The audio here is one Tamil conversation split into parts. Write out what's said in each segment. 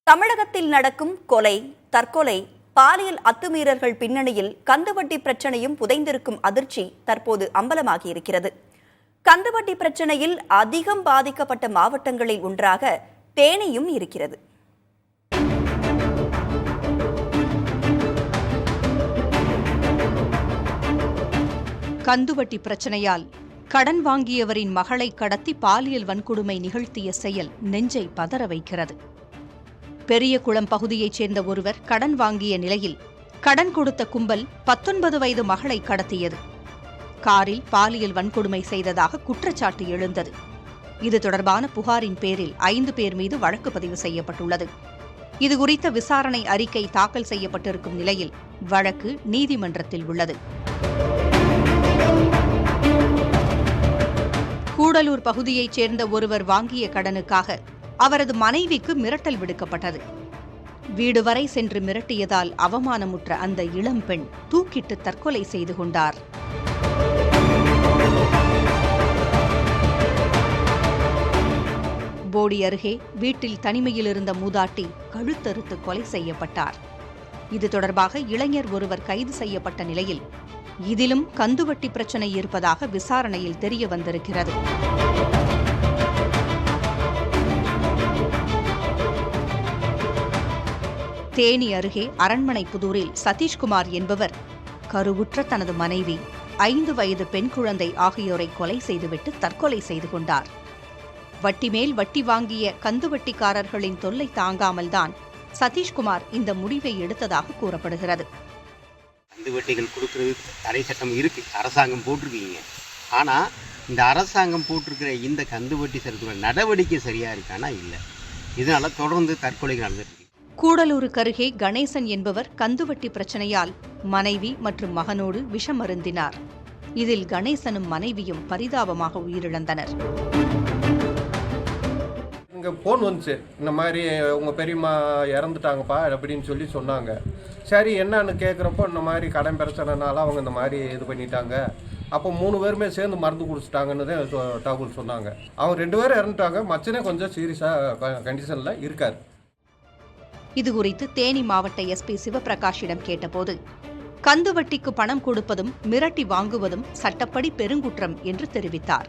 தமிழகத்தில் நடக்கும் கொலை, தற்கொலை, பாலியல் அத்துமீறல்கள் பின்னணியில் கந்துவட்டி பிரச்சனையும் புதைந்திருக்கும் அதிர்ச்சி தற்போது அம்பலமாகியிருக்கிறது. கந்துவட்டி பிரச்சனையில் அதிகம் பாதிக்கப்பட்ட மாவட்டங்களில் ஒன்றாக தேனியும் இருக்கிறது. கந்துவட்டி பிரச்சனையால் கடன் வாங்கியவரின் மகளை கடத்தி பாலியல் வன்கொடுமை நிகழ்த்திய செயல் நெஞ்சை பதற வைக்கிறது. பெரியகுளம் பகுதியைச் சேர்ந்த ஒருவர் கடன் வாங்கிய நிலையில் கடன் கொடுத்த கும்பல் 19 வயது மகளை கடத்தியது. காரில் பாலியல் வன்கொடுமை செய்ததாக குற்றச்சாட்டு எழுந்தது. இது தொடர்பான புகாரின் பேரில் 5 பேர் மீது வழக்கு பதிவு செய்யப்பட்டுள்ளது. இதுகுறித்த விசாரணை அறிக்கை தாக்கல் செய்யப்பட்டிருக்கும் நிலையில் வழக்கு நீதிமன்றத்தில் உள்ளது. கூடலூர் பகுதியைச் சேர்ந்த ஒருவர் வாங்கிய கடனுக்காக அவரது மனைவிக்கு மிரட்டல் விடுக்கப்பட்டது. வீடு வரை சென்று மிரட்டியதால் அவமானமுற்ற அந்த இளம்பெண் தூக்கிட்டு தற்கொலை செய்து கொண்டார். போடி அருகே வீட்டில் தனிமையில் இருந்த மூதாட்டி கழுத்தறுத்து கொலை செய்யப்பட்டார். இது தொடர்பாக இளைஞர் ஒருவர் கைது செய்யப்பட்ட நிலையில் இதிலும் கந்துவட்டி பிரச்சினை இருப்பதாக விசாரணையில் தெரிய வந்திருக்கிறது. தேனி அருகே அரண்மனைப்புதூரில் சதீஷ்குமார் என்பவர் கருவுற்ற தனது மனைவி, 5 வயது பெண் குழந்தை ஆகியோரை கொலை செய்துவிட்டு தற்கொலை செய்து கொண்டார். வட்டி மேல் வட்டி வாங்கிய கந்துவட்டிக்காரர்களின் தொல்லை தாங்காமல்தான் சதீஷ்குமார் இந்த முடிவை எடுத்ததாக கூறப்படுகிறது. கந்துவட்டிகள் கொடுக்கறது தடை சட்டம் இருக்கு, அரசாங்கம் போட்டிருக்கீங்க. ஆனால் இந்த அரசாங்கம் போட்டிருக்கிற இந்த கந்துவட்டி செலுத்துகிற நடவடிக்கை சரியா இருக்கானா இல்லை. இதனால தொடர்ந்து தற்கொலைகள் நடந்துட்டு. கூடலூருக்கு அருகே கணேசன் என்பவர் கந்துவட்டி பிரச்சனையால் மனைவி மற்றும் மகனோடு விஷம் அருந்தினார். இதில் கணேசனும் மனைவியும் பரிதாபமாக உயிரிழந்தனர். இங்கே ஃபோன் வந்துச்சு, இந்த மாதிரி உங்கள் பெரியம்மா இறந்துட்டாங்கப்பா அப்படின்னு சொல்லி சொன்னாங்க. சரி என்னன்னு கேட்குறப்போ இந்த மாதிரி கடன் பிரச்சனைனால அவங்க இந்த மாதிரி இது பண்ணிட்டாங்க. அப்போ 3 பேருமே சேர்ந்து மருந்து குடிச்சிட்டாங்கன்னு தான் தகவல் சொன்னாங்க. அவங்க 2 பேரும் இறந்துட்டாங்க. மச்சனே கொஞ்சம் சீரியஸாக கண்டிஷனில் இருக்கார். இதுகுறித்து தேனி மாவட்ட எஸ்பி சிவபிரகாஷிடம் கேட்டபோது கந்துவட்டிக்கு பணம் கொடுப்பதும் மிரட்டி வாங்குவதும் சட்டப்படி பெருங்குற்றம் என்று தெரிவித்தார்.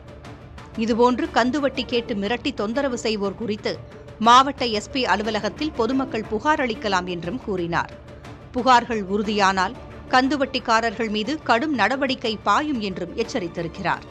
இதுபோன்று கந்துவட்டி கேட்டு மிரட்டி தொந்தரவு செய்வோர் குறித்து மாவட்ட எஸ்பி அலுவலகத்தில் பொதுமக்கள் புகார் அளிக்கலாம் என்றும் கூறினார். புகார்கள் உறுதியானால் கந்துவட்டிக்காரர்கள் மீது கடும் நடவடிக்கை பாயும் என்றும் எச்சரித்திருக்கிறார்.